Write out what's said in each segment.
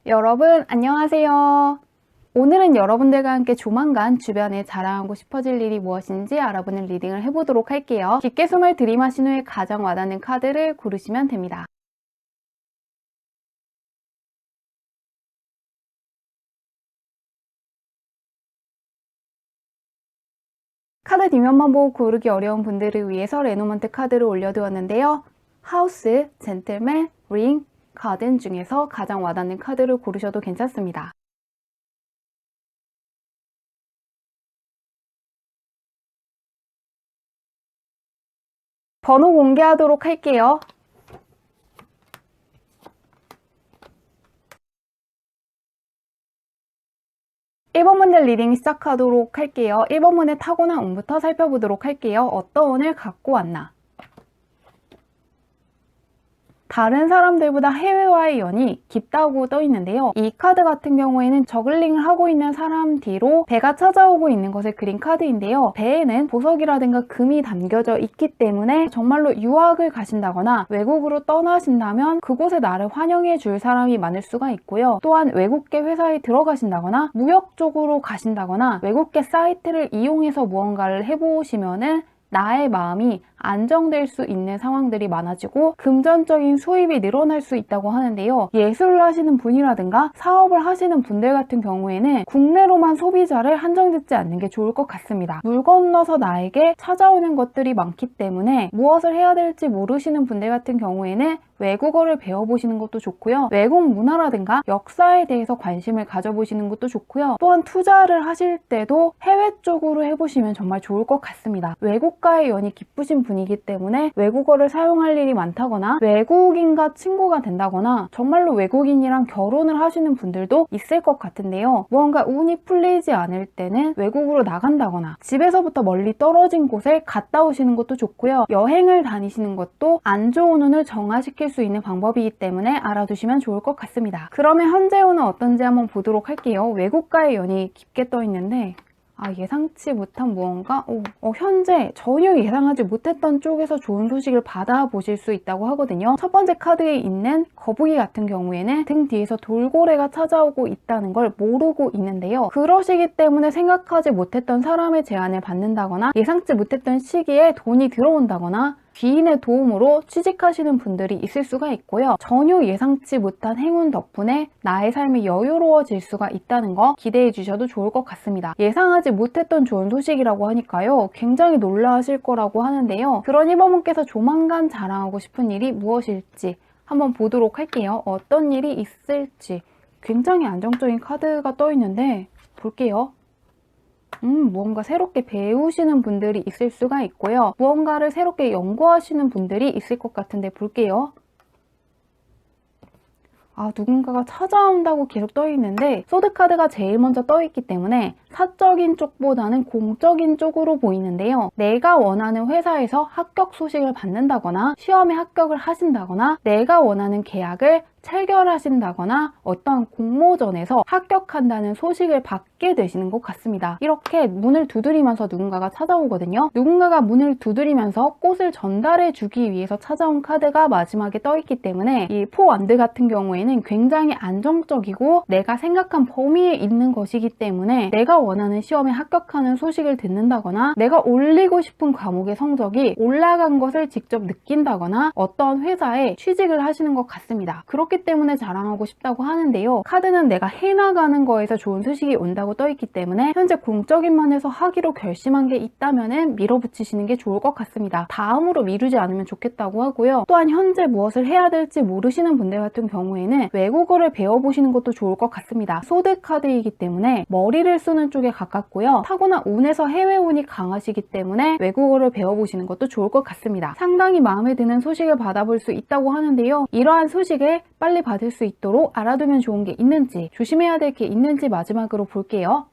여러분 안녕하세요. 오늘은 여러분들과 함께 조만간 주변에 자랑하고 싶어질 일이 무엇인지 알아보는 리딩을 해보도록 할게요. 깊게 숨을 들이마신 후에 가장 와닿는 카드를 고르시면 됩니다. 카드 뒷면만 보고 고르기 어려운 분들을 위해서 레노먼트 카드를 올려두었는데요. 하우스, 젠틀맨, 링, 가든 중에서 가장 와닿는 카드를 고르셔도 괜찮습니다. 번호 공개하도록 할게요. 1번 문제 리딩 시작하도록 할게요. 1번 문의 타고난 운부터 살펴보도록 할게요. 어떤 운을 갖고 왔나? 다른 사람들보다 해외와의 연이 깊다고 떠 있는데요. 이 카드 같은 경우에는 저글링을 하고 있는 사람 뒤로 배가 찾아오고 있는 것을 그린 카드인데요. 배에는 보석이라든가 금이 담겨져 있기 때문에 정말로 유학을 가신다거나 외국으로 떠나신다면 그곳에 나를 환영해 줄 사람이 많을 수가 있고요. 또한 외국계 회사에 들어가신다거나 무역 쪽으로 가신다거나 외국계 사이트를 이용해서 무언가를 해보시면은 나의 마음이 안정될 수 있는 상황들이 많아지고 금전적인 수입이 늘어날 수 있다고 하는데요. 예술을 하시는 분이라든가 사업을 하시는 분들 같은 경우에는 국내로만 소비자를 한정짓지 않는 게 좋을 것 같습니다. 물 건너서 나에게 찾아오는 것들이 많기 때문에 무엇을 해야 될지 모르시는 분들 같은 경우에는 외국어를 배워보시는 것도 좋고요. 외국 문화라든가 역사에 대해서 관심을 가져보시는 것도 좋고요. 또한 투자를 하실 때도 해외 쪽으로 해보시면 정말 좋을 것 같습니다. 외국과의 연이 깊으신 분이기 때문에 외국어를 사용할 일이 많다거나 외국인과 친구가 된다거나 정말로 외국인이랑 결혼을 하시는 분들도 있을 것 같은데요. 무언가 운이 풀리지 않을 때는 외국으로 나간다거나 집에서부터 멀리 떨어진 곳에 갔다 오시는 것도 좋고요. 여행을 다니시는 것도 안 좋은 운을 정화시킬 수 있는 방법이기 때문에 알아두시면 좋을 것 같습니다. 그러면 현재 운은 어떤지 한번 보도록 할게요. 외국과의 연이 깊게 떠 있는데 예상치 못한 무언가? 현재 전혀 예상하지 못했던 쪽에서 좋은 소식을 받아보실 수 있다고 하거든요. 첫 번째 카드에 있는 거북이 같은 경우에는 등 뒤에서 돌고래가 찾아오고 있다는 걸 모르고 있는데요. 그러시기 때문에 생각하지 못했던 사람의 제안을 받는다거나 예상치 못했던 시기에 돈이 들어온다거나 귀인의 도움으로 취직하시는 분들이 있을 수가 있고요. 전혀 예상치 못한 행운 덕분에 나의 삶이 여유로워질 수가 있다는 거 기대해 주셔도 좋을 것 같습니다. 예상하지 못했던 좋은 소식이라고 하니까요. 굉장히 놀라실 거라고 하는데요. 그런 1번분께서 조만간 자랑하고 싶은 일이 무엇일지 한번 보도록 할게요. 어떤 일이 있을지. 굉장히 안정적인 카드가 떠 있는데 볼게요. 무언가 새롭게 배우시는 분들이 있을 수가 있고요. 무언가를 새롭게 연구하시는 분들이 있을 것 같은데 볼게요. 누군가가 찾아온다고 계속 떠 있는데 소드 카드가 제일 먼저 떠 있기 때문에 사적인 쪽보다는 공적인 쪽으로 보이는데요. 내가 원하는 회사에서 합격 소식을 받는다거나 시험에 합격을 하신다거나 내가 원하는 계약을 체결하신다거나 어떤 공모전에서 합격한다는 소식을 받게 되시는 것 같습니다. 이렇게 문을 두드리면서 누군가가 찾아오거든요. 누군가가 문을 두드리면서 꽃을 전달해 주기 위해서 찾아온 카드가 마지막에 떠 있기 때문에 이 포완드 같은 경우에는 굉장히 안정적이고 내가 생각한 범위에 있는 것이기 때문에 내가 원하는 시험에 합격하는 소식을 듣는다거나 내가 올리고 싶은 과목의 성적이 올라간 것을 직접 느낀다거나 어떤 회사에 취직을 하시는 것 같습니다. 그렇기 때문에 자랑하고 싶다고 하는데요. 카드는 내가 해나가는 거에서 좋은 소식이 온다고 떠있기 때문에 현재 공적인 면에서 하기로 결심한 게 있다면 밀어붙이시는 게 좋을 것 같습니다. 다음으로 미루지 않으면 좋겠다고 하고요. 또한 현재 무엇을 해야 될지 모르시는 분들 같은 경우에는 외국어를 배워보시는 것도 좋을 것 같습니다. 소드 카드이기 때문에 머리를 쓰는 쪽에 가깝고요. 타고난 운에서 해외 운이 강하시기 때문에 외국어를 배워보시는 것도 좋을 것 같습니다. 상당히 마음에 드는 소식을 받아볼 수 있다고 하는데요. 이러한 소식을 빨리 받을 수 있도록 알아두면 좋은 게 있는지 조심해야 될 게 있는지 마지막으로 볼게요.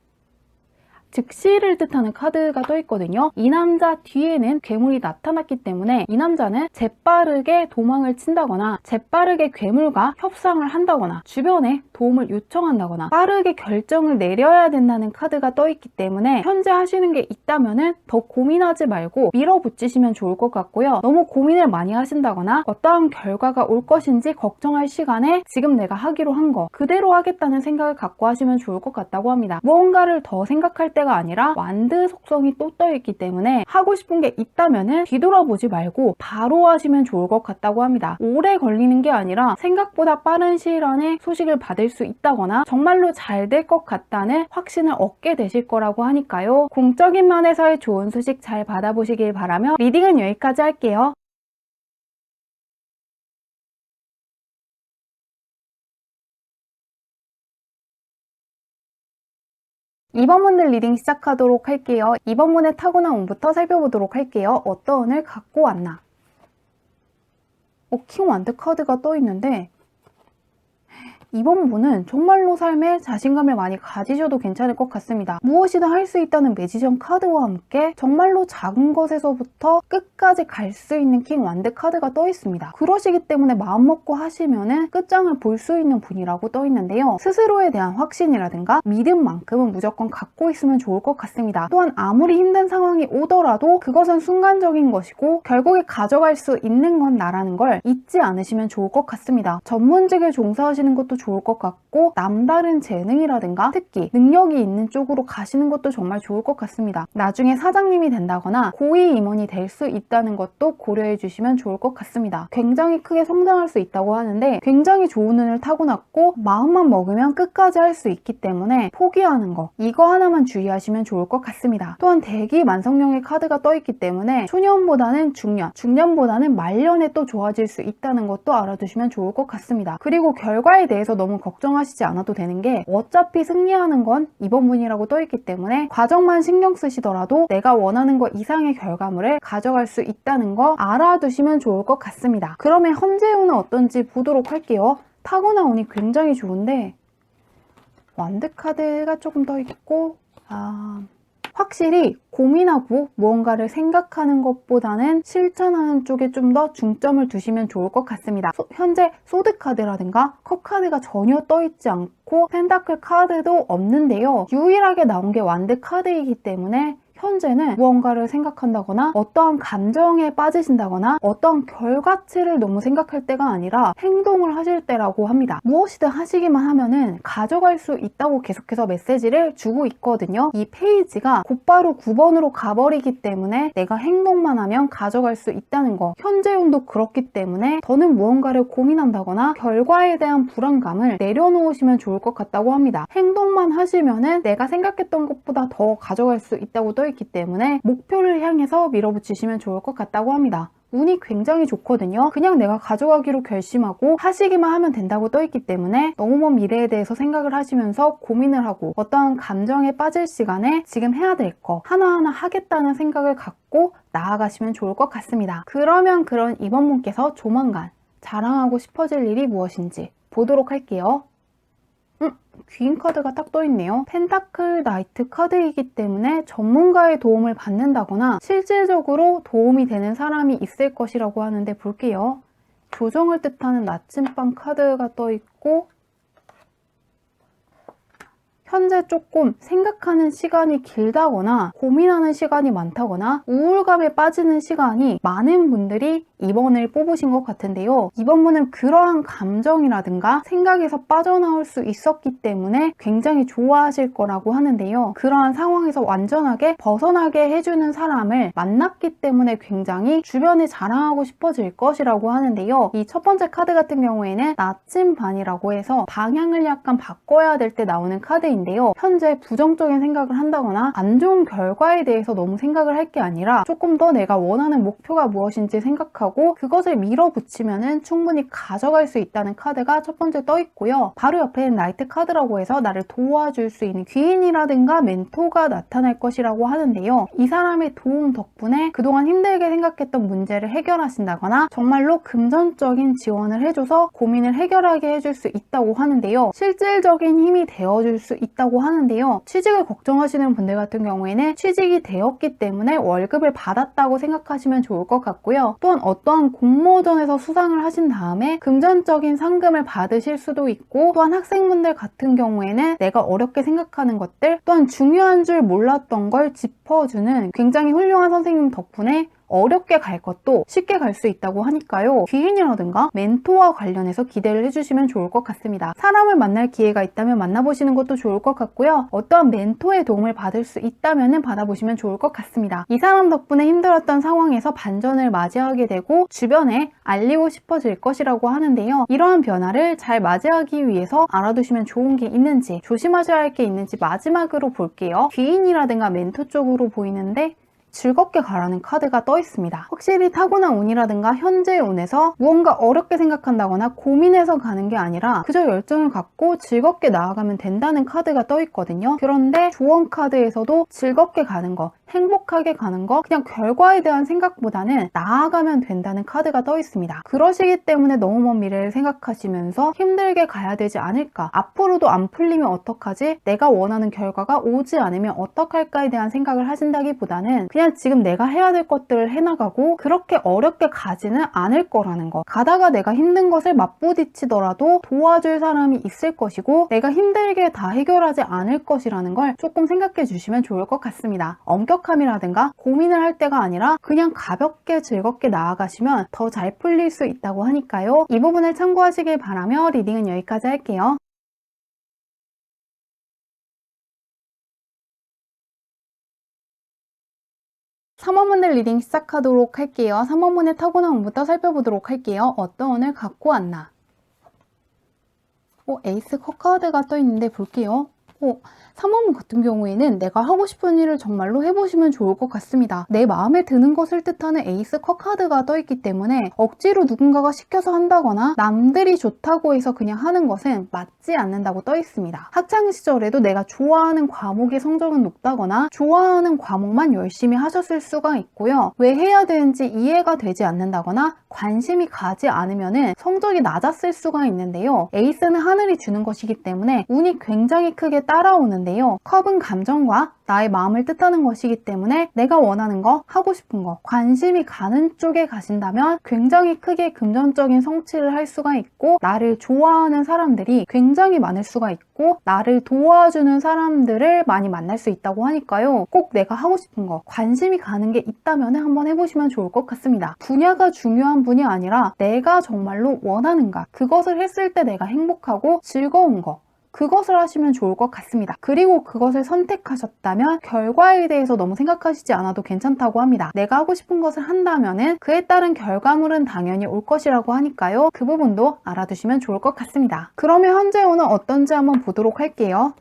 즉시를 뜻하는 카드가 떠 있거든요. 이 남자 뒤에는 괴물이 나타났기 때문에 이 남자는 재빠르게 도망을 친다거나 재빠르게 괴물과 협상을 한다거나 주변에 도움을 요청한다거나 빠르게 결정을 내려야 된다는 카드가 떠 있기 때문에 현재 하시는 게 있다면은 더 고민하지 말고 밀어붙이시면 좋을 것 같고요. 너무 고민을 많이 하신다거나 어떠한 결과가 올 것인지 걱정할 시간에 지금 내가 하기로 한 거 그대로 하겠다는 생각을 갖고 하시면 좋을 것 같다고 합니다. 무언가를 더 생각할 때가 아니라 완드 속성이 또 떠 있기 때문에 하고 싶은 게 있다면은 뒤돌아보지 말고 바로 하시면 좋을 것 같다고 합니다. 오래 걸리는 게 아니라 생각보다 빠른 시일 안에 소식을 받을 수 있다거나 정말로 잘 될 것 같다는 확신을 얻게 되실 거라고 하니까요. 공적인 면에서의 좋은 소식 잘 받아보시길 바라며 리딩은 여기까지 할게요. 이번 문들 리딩 시작하도록 할게요. 이번 문의 타고난 운부터 살펴보도록 할게요. 어떤 운을 갖고 왔나? 킹 완드 카드가 떠 있는데 이번 분은 정말로 삶에 자신감을 많이 가지셔도 괜찮을 것 같습니다. 무엇이든 할 수 있다는 매지션 카드와 함께 정말로 작은 것에서부터 끝까지 갈 수 있는 킹 완드 카드가 떠 있습니다. 그러시기 때문에 마음먹고 하시면은 끝장을 볼 수 있는 분이라고 떠 있는데요. 스스로에 대한 확신이라든가 믿음만큼은 무조건 갖고 있으면 좋을 것 같습니다. 또한 아무리 힘든 상황이 오더라도 그것은 순간적인 것이고 결국에 가져갈 수 있는 건 나라는 걸 잊지 않으시면 좋을 것 같습니다. 전문직에 종사하시는 것도 좋을 것 같고 남다른 재능이라든가 특기, 능력이 있는 쪽으로 가시는 것도 정말 좋을 것 같습니다. 나중에 사장님이 된다거나 고위 임원이 될 수 있다는 것도 고려해 주시면 좋을 것 같습니다. 굉장히 크게 성장할 수 있다고 하는데 굉장히 좋은 운을 타고났고 마음만 먹으면 끝까지 할 수 있기 때문에 포기하는 거 이거 하나만 주의하시면 좋을 것 같습니다. 또한 대기 만성령의 카드가 떠 있기 때문에 초년보다는 중년, 중년보다는 말년에 또 좋아질 수 있다는 것도 알아두시면 좋을 것 같습니다. 그리고 결과에 대해서 너무 걱정하시지 않아도 되는 게 어차피 승리하는 건 이번 분이라고 떠 있기 때문에 과정만 신경 쓰시더라도 내가 원하는 것 이상의 결과물을 가져갈 수 있다는 거 알아두시면 좋을 것 같습니다. 그러면 현재 운은 어떤지 보도록 할게요. 타고난 운이 굉장히 좋은데 완드 카드가 조금 떠 있고 확실히 고민하고 무언가를 생각하는 것보다는 실천하는 쪽에 좀 더 중점을 두시면 좋을 것 같습니다. 현재 소드 카드라든가 컵 카드가 전혀 떠 있지 않고 펜타클 카드도 없는데요. 유일하게 나온 게 완드 카드이기 때문에 현재는 무언가를 생각한다거나 어떠한 감정에 빠지신다거나 어떠한 결과치를 너무 생각할 때가 아니라 행동을 하실 때라고 합니다. 무엇이든 하시기만 하면은 가져갈 수 있다고 계속해서 메시지를 주고 있거든요. 이 페이지가 곧바로 9번으로 가버리기 때문에 내가 행동만 하면 가져갈 수 있다는 거 현재 운도 그렇기 때문에 더는 무언가를 고민한다거나 결과에 대한 불안감을 내려놓으시면 좋을 것 같다고 합니다. 행동만 하시면은 내가 생각했던 것보다 더 가져갈 수 있다고 떠 있기 때문에 목표를 향해서 밀어붙이시면 좋을 것 같다고 합니다. 운이 굉장히 좋거든요. 그냥 내가 가져가기로 결심하고 하시기만 하면 된다고 떠 있기 때문에 너무 먼 미래에 대해서 생각을 하시면서 고민을 하고 어떠한 감정에 빠질 시간에 지금 해야 될 거 하나하나 하겠다는 생각을 갖고 나아가시면 좋을 것 같습니다. 그러면 그런 이번 분께서 조만간 자랑하고 싶어질 일이 무엇인지 보도록 할게요. 귀인 카드가 딱 떠있네요. 펜타클 나이트 카드이기 때문에 전문가의 도움을 받는다거나 실질적으로 도움이 되는 사람이 있을 것이라고 하는데 볼게요. 조정을 뜻하는 나침반 카드가 떠있고 현재 조금 생각하는 시간이 길다거나 고민하는 시간이 많다거나 우울감에 빠지는 시간이 많은 분들이 이번을 뽑으신 것 같은데요. 이번 분은 그러한 감정이라든가 생각에서 빠져나올 수 있었기 때문에 굉장히 좋아하실 거라고 하는데요. 그러한 상황에서 완전하게 벗어나게 해주는 사람을 만났기 때문에 굉장히 주변에 자랑하고 싶어질 것이라고 하는데요. 이 첫 번째 카드 같은 경우에는 나침반이라고 해서 방향을 약간 바꿔야 될 때 나오는 카드인데요. 현재 부정적인 생각을 한다거나 안 좋은 결과에 대해서 너무 생각을 할 게 아니라 조금 더 내가 원하는 목표가 무엇인지 생각하고 그것을 밀어붙이면 충분히 가져갈 수 있다는 카드가 첫 번째 떠 있고요. 바로 옆에는 나이트 카드라고 해서 나를 도와줄 수 있는 귀인이라든가 멘토가 나타날 것이라고 하는데요. 이 사람의 도움 덕분에 그동안 힘들게 생각했던 문제를 해결하신다거나 정말로 금전적인 지원을 해줘서 고민을 해결하게 해줄 수 있다고 하는데요. 실질적인 힘이 되어줄 수 있다고 하는데요. 취직을 걱정하시는 분들 같은 경우에는 취직이 되었기 때문에 월급을 받았다고 생각하시면 좋을 것 같고요. 또한 어떠한 공모전에서 수상을 하신 다음에 금전적인 상금을 받으실 수도 있고, 또한 학생분들 같은 경우에는 내가 어렵게 생각하는 것들, 또한 중요한 줄 몰랐던 걸 짚어주는 굉장히 훌륭한 선생님 덕분에 어렵게 갈 것도 쉽게 갈 수 있다고 하니까요. 귀인이라든가 멘토와 관련해서 기대를 해주시면 좋을 것 같습니다. 사람을 만날 기회가 있다면 만나보시는 것도 좋을 것 같고요. 어떠한 멘토의 도움을 받을 수 있다면 받아보시면 좋을 것 같습니다. 이 사람 덕분에 힘들었던 상황에서 반전을 맞이하게 되고 주변에 알리고 싶어질 것이라고 하는데요. 이러한 변화를 잘 맞이하기 위해서 알아두시면 좋은 게 있는지, 조심하셔야 할 게 있는지 마지막으로 볼게요. 귀인이라든가 멘토 쪽으로 보이는데 즐겁게 가라는 카드가 떠 있습니다. 확실히 타고난 운이라든가 현재의 운에서 무언가 어렵게 생각한다거나 고민해서 가는 게 아니라 그저 열정을 갖고 즐겁게 나아가면 된다는 카드가 떠 있거든요. 그런데 조언 카드에서도 즐겁게 가는 거, 행복하게 가는 거, 그냥 결과에 대한 생각보다는 나아가면 된다는 카드가 떠 있습니다. 그러시기 때문에 너무 먼 미래를 생각하시면서 힘들게 가야 되지 않을까, 앞으로도 안 풀리면 어떡하지, 내가 원하는 결과가 오지 않으면 어떡할까에 대한 생각을 하신다기보다는 그냥 지금 내가 해야 될 것들을 해나가고 그렇게 어렵게 가지는 않을 거라는 거, 가다가 내가 힘든 것을 맞부딪히더라도 도와줄 사람이 있을 것이고 내가 힘들게 다 해결하지 않을 것이라는 걸 조금 생각해 주시면 좋을 것 같습니다. 엄격함이라든가 고민을 할 때가 아니라 그냥 가볍게 즐겁게 나아가시면 더 잘 풀릴 수 있다고 하니까요. 이 부분을 참고하시길 바라며 리딩은 여기까지 할게요. 3원문의 리딩 시작하도록 할게요. 3원문의 타고난 운부터 살펴보도록 할게요. 어떤 운을 갖고 왔나? 에이스 컵 카드가 떠있는데 볼게요. 3원문 같은 경우에는 내가 하고 싶은 일을 정말로 해보시면 좋을 것 같습니다. 내 마음에 드는 것을 뜻하는 에이스 컵 카드가 떠있기 때문에 억지로 누군가가 시켜서 한다거나 남들이 좋다고 해서 그냥 하는 것은 맞지 않는다고 떠있습니다. 학창시절에도 내가 좋아하는 과목의 성적은 높다거나 좋아하는 과목만 열심히 하셨을 수가 있고요. 왜 해야 되는지 이해가 되지 않는다거나 관심이 가지 않으면 성적이 낮았을 수가 있는데요. 에이스는 하늘이 주는 것이기 때문에 운이 굉장히 크게 따라오는데요. 컵은 감정과 나의 마음을 뜻하는 것이기 때문에 내가 원하는 거, 하고 싶은 거, 관심이 가는 쪽에 가신다면 굉장히 크게 금전적인 성취를 할 수가 있고 나를 좋아하는 사람들이 굉장히 많을 수가 있고 나를 도와주는 사람들을 많이 만날 수 있다고 하니까요. 꼭 내가 하고 싶은 거, 관심이 가는 게 있다면 한번 해보시면 좋을 것 같습니다. 분야가 중요한 분이 아니라 내가 정말로 원하는가, 그것을 했을 때 내가 행복하고 즐거운 거, 그것을 하시면 좋을 것 같습니다. 그리고 그것을 선택하셨다면 결과에 대해서 너무 생각하시지 않아도 괜찮다고 합니다. 내가 하고 싶은 것을 한다면 그에 따른 결과물은 당연히 올 것이라고 하니까요. 그 부분도 알아두시면 좋을 것 같습니다. 그러면 현재 운은 어떤지 한번 보도록 할게요.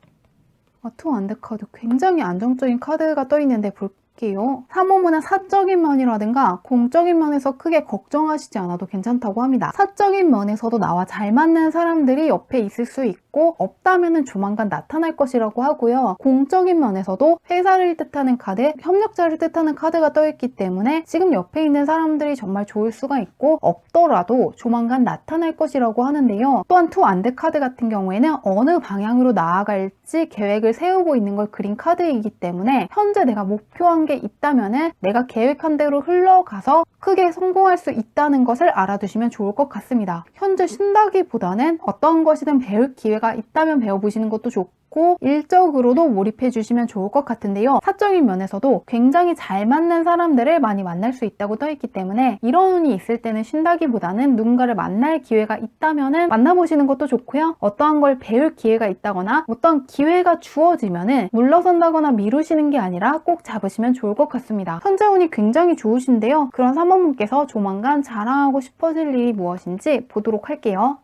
투 원드 카드, 굉장히 안정적인 카드가 떠있는데 볼게요. 3원문은 사적인 면이라든가 공적인 면에서 크게 걱정하시지 않아도 괜찮다고 합니다. 사적인 면에서도 나와 잘 맞는 사람들이 옆에 있을 수 있고 없다면 조만간 나타날 것이라고 하고요. 공적인 면에서도 회사를 뜻하는 카드, 협력자를 뜻하는 카드가 떠있기 때문에 지금 옆에 있는 사람들이 정말 좋을 수가 있고 없더라도 조만간 나타날 것이라고 하는데요. 또한 투 원드 카드 같은 경우에는 어느 방향으로 나아갈지 계획을 세우고 있는 걸 그린 카드이기 때문에 현재 내가 목표한 게 있다면 내가 계획한 대로 흘러가서 크게 성공할 수 있다는 것을 알아두시면 좋을 것 같습니다. 현재 쉰다기보다는 어떤 것이든 배울 기회가 있다면 배워보시는 것도 좋고 일적으로도 몰입해 주시면 좋을 것 같은데요. 사적인 면에서도 굉장히 잘 맞는 사람들을 많이 만날 수 있다고 떠있기 때문에 이런 운이 있을 때는 쉰다기보다는 누군가를 만날 기회가 있다면 만나보시는 것도 좋고요. 어떠한 걸 배울 기회가 있다거나 어떠한 기회가 주어지면 물러선다거나 미루시는 게 아니라 꼭 잡으시면 좋을 것 같습니다. 현재 운이 굉장히 좋으신데요. 그런 3원분께서 조만간 자랑하고 싶어질 일이 무엇인지 보도록 할게요.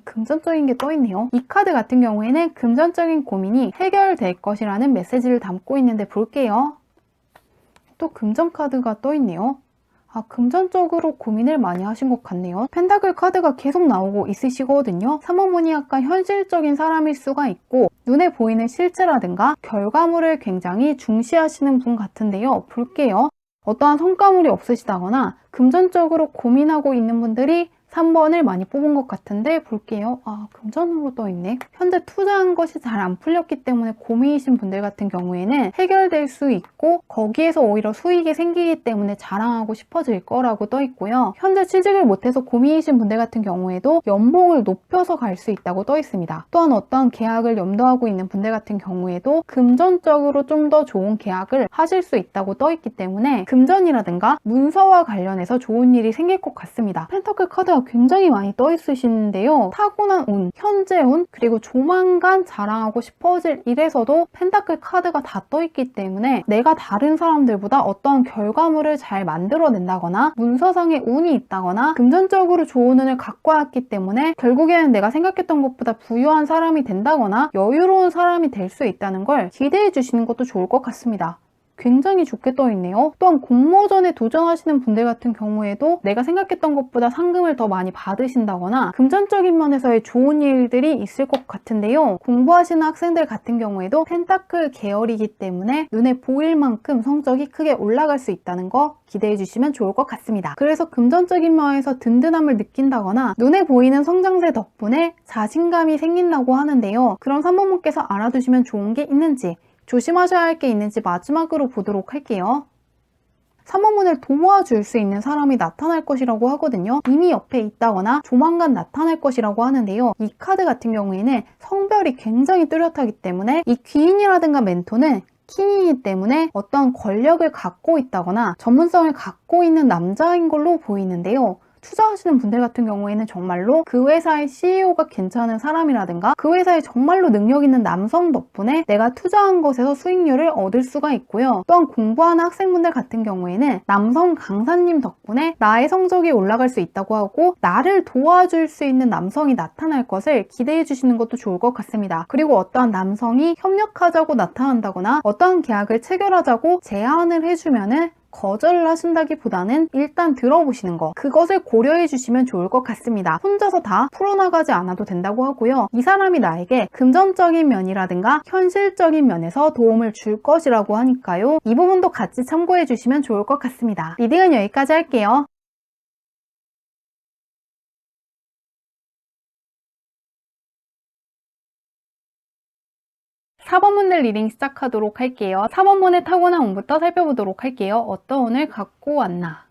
금전적인 게 떠있네요. 이 카드 같은 경우에는 금전적인 고민이 해결될 것이라는 메시지를 담고 있는데 볼게요. 또 금전 카드가 떠있네요. 금전적으로 고민을 많이 하신 것 같네요. 펜타클 카드가 계속 나오고 있으시거든요. 3원분이 약간 현실적인 사람일 수가 있고 눈에 보이는 실체라든가 결과물을 굉장히 중시하시는 분 같은데요. 볼게요. 어떠한 성과물이 없으시다거나 금전적으로 고민하고 있는 분들이 3번을 많이 뽑은 것 같은데 볼게요. 금전으로 떠있네. 현재 투자한 것이 잘 안 풀렸기 때문에 고민이신 분들 같은 경우에는 해결될 수 있고 거기에서 오히려 수익이 생기기 때문에 자랑하고 싶어질 거라고 떠있고요. 현재 취직을 못해서 고민이신 분들 같은 경우에도 연봉을 높여서 갈 수 있다고 떠있습니다. 또한 어떠한 계약을 염두하고 있는 분들 같은 경우에도 금전적으로 좀 더 좋은 계약을 하실 수 있다고 떠있기 때문에 금전이라든가 문서와 관련해서 좋은 일이 생길 것 같습니다. 펜터클 카드가 굉장히 많이 떠있으시는데요. 타고난 운, 현재 운, 그리고 조만간 자랑하고 싶어질 일에서도 펜타클 카드가 다 떠있기 때문에 내가 다른 사람들보다 어떤 결과물을 잘 만들어낸다거나 문서상의 운이 있다거나 금전적으로 좋은 운을 갖고 왔기 때문에 결국에는 내가 생각했던 것보다 부유한 사람이 된다거나 여유로운 사람이 될 수 있다는 걸 기대해 주시는 것도 좋을 것 같습니다. 굉장히 좋게 떠있네요. 또한 공모전에 도전하시는 분들 같은 경우에도 내가 생각했던 것보다 상금을 더 많이 받으신다거나 금전적인 면에서의 좋은 일들이 있을 것 같은데요. 공부하시는 학생들 같은 경우에도 펜타클 계열이기 때문에 눈에 보일 만큼 성적이 크게 올라갈 수 있다는 거 기대해 주시면 좋을 것 같습니다. 그래서 금전적인 면에서 든든함을 느낀다거나 눈에 보이는 성장세 덕분에 자신감이 생긴다고 하는데요. 그럼 3번분께서 알아두시면 좋은 게 있는지 조심하셔야 할 게 있는지 마지막으로 보도록 할게요. 3번문을 도와줄 수 있는 사람이 나타날 것이라고 하거든요. 이미 옆에 있다거나 조만간 나타날 것이라고 하는데요. 이 카드 같은 경우에는 성별이 굉장히 뚜렷하기 때문에 이 귀인이라든가 멘토는 킹이기 때문에 어떤 권력을 갖고 있다거나 전문성을 갖고 있는 남자인 걸로 보이는데요. 투자하시는 분들 같은 경우에는 정말로 그 회사의 CEO가 괜찮은 사람이라든가 그 회사에 정말로 능력 있는 남성 덕분에 내가 투자한 것에서 수익률을 얻을 수가 있고요. 또한 공부하는 학생분들 같은 경우에는 남성 강사님 덕분에 나의 성적이 올라갈 수 있다고 하고 나를 도와줄 수 있는 남성이 나타날 것을 기대해 주시는 것도 좋을 것 같습니다. 그리고 어떠한 남성이 협력하자고 나타난다거나 어떠한 계약을 체결하자고 제안을 해주면은 거절을 하신다기보다는 일단 들어보시는 거, 그것을 고려해 주시면 좋을 것 같습니다. 혼자서 다 풀어나가지 않아도 된다고 하고요. 이 사람이 나에게 금전적인 면이라든가 현실적인 면에서 도움을 줄 것이라고 하니까요. 이 부분도 같이 참고해 주시면 좋을 것 같습니다. 리딩은 여기까지 할게요. 4번문을 리딩 시작하도록 할게요. 4번문의 타고난 운부터 살펴보도록 할게요. 어떤 운을 갖고 왔나?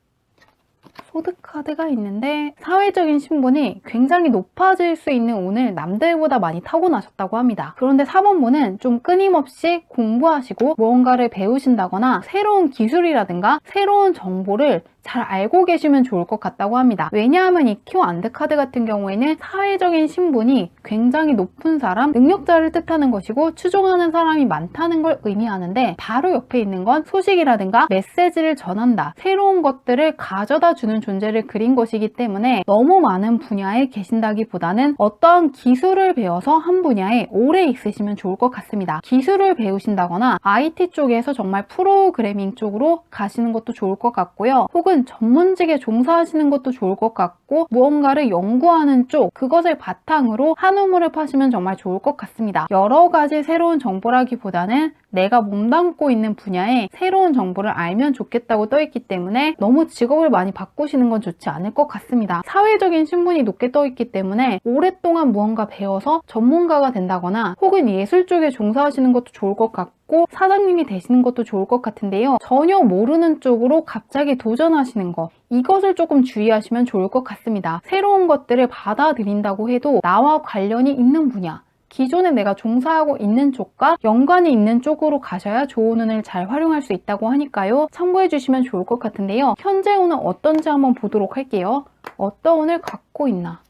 소드카드가 있는데 사회적인 신분이 굉장히 높아질 수 있는 운을 남들보다 많이 타고나셨다고 합니다. 그런데 4번문은 좀 끊임없이 공부하시고 무언가를 배우신다거나 새로운 기술이라든가 새로운 정보를 잘 알고 계시면 좋을 것 같다고 합니다. 왜냐하면 이 큐 안드 카드 같은 경우에는 사회적인 신분이 굉장히 높은 사람, 능력자를 뜻하는 것이고 추종하는 사람이 많다는 걸 의미하는데 바로 옆에 있는 건 소식이라든가 메시지를 전한다, 새로운 것들을 가져다 주는 존재를 그린 것이기 때문에 너무 많은 분야에 계신다기보다는 어떠한 기술을 배워서 한 분야에 오래 있으시면 좋을 것 같습니다. 기술을 배우신다거나 IT 쪽에서 정말 프로그래밍 쪽으로 가시는 것도 좋을 것 같고요. 혹은 전문직에 종사하시는 것도 좋을 것 같고 무언가를 연구하는 쪽, 그것을 바탕으로 한 우물을 파시면 정말 좋을 것 같습니다. 여러 가지 새로운 정보라기보다는 내가 몸담고 있는 분야에 새로운 정보를 알면 좋겠다고 떠있기 때문에 너무 직업을 많이 바꾸시는 건 좋지 않을 것 같습니다. 사회적인 신분이 높게 떠있기 때문에 오랫동안 무언가 배워서 전문가가 된다거나 혹은 예술 쪽에 종사하시는 것도 좋을 것 같고 사장님이 되시는 것도 좋을 것 같은데요. 전혀 모르는 쪽으로 갑자기 도전하시는 거, 이것을 조금 주의하시면 좋을 것 같습니다. 새로운 것들을 받아들인다고 해도 나와 관련이 있는 분야, 기존에 내가 종사하고 있는 쪽과 연관이 있는 쪽으로 가셔야 좋은 운을 잘 활용할 수 있다고 하니까요. 참고해 주시면 좋을 것 같은데요. 현재 운은 어떤지 한번 보도록 할게요. 어떤 운을 갖고 있나?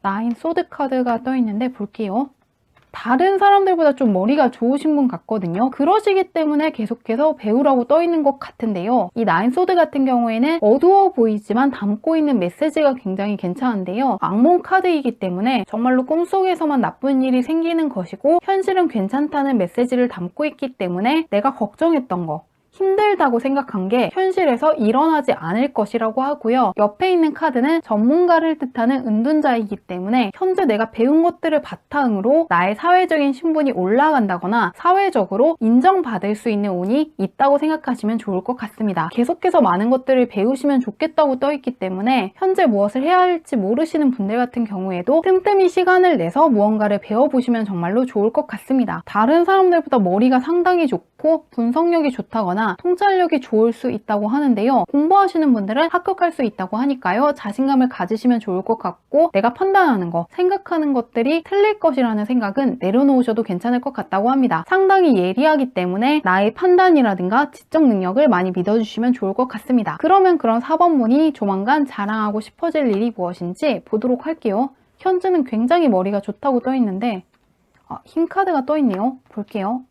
나인 소드 카드가 떠있는데 볼게요. 다른 사람들보다 좀 머리가 좋으신 분 같거든요. 그러시기 때문에 계속해서 배우라고 떠있는 것 같은데요. 이 나인 소드 같은 경우에는 어두워 보이지만 담고 있는 메시지가 굉장히 괜찮은데요. 악몽 카드이기 때문에 정말로 꿈속에서만 나쁜 일이 생기는 것이고 현실은 괜찮다는 메시지를 담고 있기 때문에 내가 걱정했던 거, 힘들다고 생각한 게 현실에서 일어나지 않을 것이라고 하고요. 옆에 있는 카드는 전문가를 뜻하는 은둔자이기 때문에 현재 내가 배운 것들을 바탕으로 나의 사회적인 신분이 올라간다거나 사회적으로 인정받을 수 있는 운이 있다고 생각하시면 좋을 것 같습니다. 계속해서 많은 것들을 배우시면 좋겠다고 떠있기 때문에 현재 무엇을 해야 할지 모르시는 분들 같은 경우에도 틈틈이 시간을 내서 무언가를 배워보시면 정말로 좋을 것 같습니다. 다른 사람들보다 머리가 상당히 좋고 분석력이 좋다거나 통찰력이 좋을 수 있다고 하는데요. 공부하시는 분들은 합격할 수 있다고 하니까요. 자신감을 가지시면 좋을 것 같고 내가 판단하는 거, 생각하는 것들이 틀릴 것이라는 생각은 내려놓으셔도 괜찮을 것 같다고 합니다. 상당히 예리하기 때문에 나의 판단이라든가 지적 능력을 많이 믿어주시면 좋을 것 같습니다. 그러면 그런 4번문이 조만간 자랑하고 싶어질 일이 무엇인지 보도록 할게요. 현재는 굉장히 머리가 좋다고 떠있는데 흰 카드가 떠있네요. 볼게요.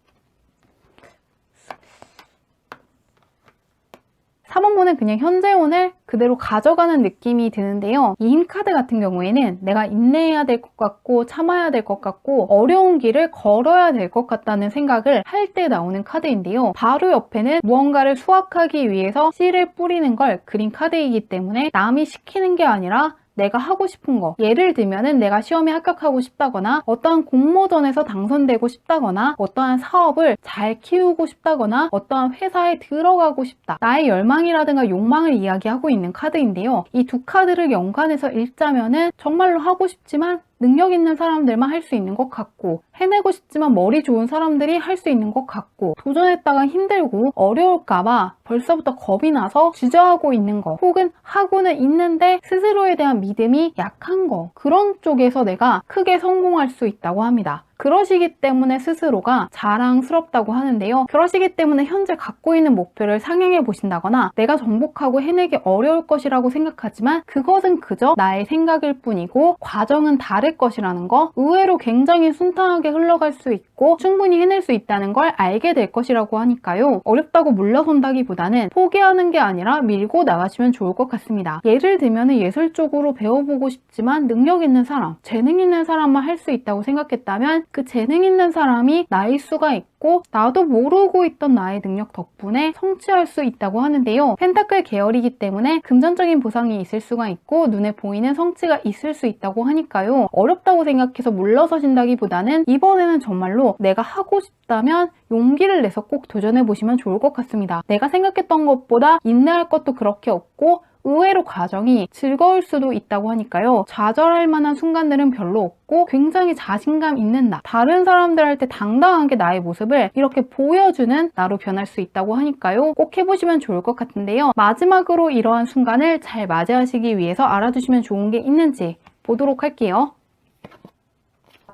4번문은 그냥 현재운을 그대로 가져가는 느낌이 드는데요. 이 흰 카드 같은 경우에는 내가 인내해야 될 것 같고 참아야 될 것 같고 어려운 길을 걸어야 될 것 같다는 생각을 할 때 나오는 카드인데요. 바로 옆에는 무언가를 수확하기 위해서 씨를 뿌리는 걸 그린 카드이기 때문에 남이 시키는 게 아니라 내가 하고 싶은 거, 예를 들면은 내가 시험에 합격하고 싶다거나 어떠한 공모전에서 당선되고 싶다거나 어떠한 사업을 잘 키우고 싶다거나 어떠한 회사에 들어가고 싶다, 나의 열망이라든가 욕망을 이야기하고 있는 카드인데요. 이 두 카드를 연관해서 읽자면은 정말로 하고 싶지만 능력 있는 사람들만 할 수 있는 것 같고 해내고 싶지만 머리 좋은 사람들이 할 수 있는 것 같고 도전했다가 힘들고 어려울까봐 벌써부터 겁이 나서 주저하고 있는 거, 혹은 하고는 있는데 스스로에 대한 믿음이 약한 거, 그런 쪽에서 내가 크게 성공할 수 있다고 합니다. 그러시기 때문에 스스로가 자랑스럽다고 하는데요. 그러시기 때문에 현재 갖고 있는 목표를 상향해 보신다거나 내가 정복하고 해내기 어려울 것이라고 생각하지만 그것은 그저 나의 생각일 뿐이고 과정은 다를 것이라는 거, 의외로 굉장히 순탄하게 흘러갈 수 있고 충분히 해낼 수 있다는 걸 알게 될 것이라고 하니까요. 어렵다고 물러선다기보다는 포기하는 게 아니라 밀고 나가시면 좋을 것 같습니다. 예를 들면 예술 쪽으로 배워보고 싶지만 능력 있는 사람, 재능 있는 사람만 할 수 있다고 생각했다면 그 재능 있는 사람이 나일 수가 있고 나도 모르고 있던 나의 능력 덕분에 성취할 수 있다고 하는데요. 펜타클 계열이기 때문에 금전적인 보상이 있을 수가 있고 눈에 보이는 성취가 있을 수 있다고 하니까요. 어렵다고 생각해서 물러서신다기보다는 이번에는 정말로 내가 하고 싶다면 용기를 내서 꼭 도전해보시면 좋을 것 같습니다. 내가 생각했던 것보다 인내할 것도 그렇게 없고 의외로 과정이 즐거울 수도 있다고 하니까요. 좌절할 만한 순간들은 별로 없고 굉장히 자신감 있는 나, 다른 사람들한테 당당하게 나의 모습을 이렇게 보여주는 나로 변할 수 있다고 하니까요. 꼭 해보시면 좋을 것 같은데요. 마지막으로 이러한 순간을 잘 맞이하시기 위해서 알아두시면 좋은 게 있는지 보도록 할게요.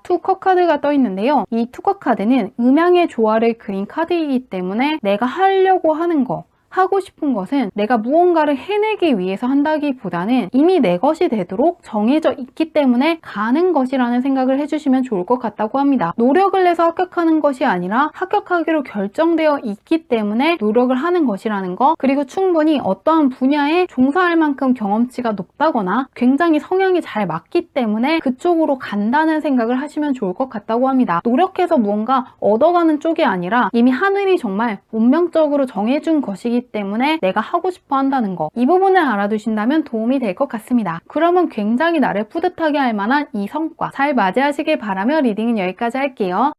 투컵 카드가 떠 있는데요. 이 투컵 카드는 음양의 조화를 그린 카드이기 때문에 내가 하려고 하는 거, 하고 싶은 것은 내가 무언가를 해내기 위해서 한다기보다는 이미 내 것이 되도록 정해져 있기 때문에 가는 것이라는 생각을 해주시면 좋을 것 같다고 합니다. 노력을 내서 합격하는 것이 아니라 합격하기로 결정되어 있기 때문에 노력을 하는 것이라는 거, 그리고 충분히 어떠한 분야에 종사할 만큼 경험치가 높다거나 굉장히 성향이 잘 맞기 때문에 그쪽으로 간다는 생각을 하시면 좋을 것 같다고 합니다. 노력해서 무언가 얻어가는 쪽이 아니라 이미 하늘이 정말 운명적으로 정해준 것이기 때문에 내가 하고 싶어 한다는 거, 이 부분을 알아두신다면 도움이 될 것 같습니다. 그러면 굉장히 나를 뿌듯하게 할 만한 이 성과 잘 맞이하시길 바라며 리딩은 여기까지 할게요.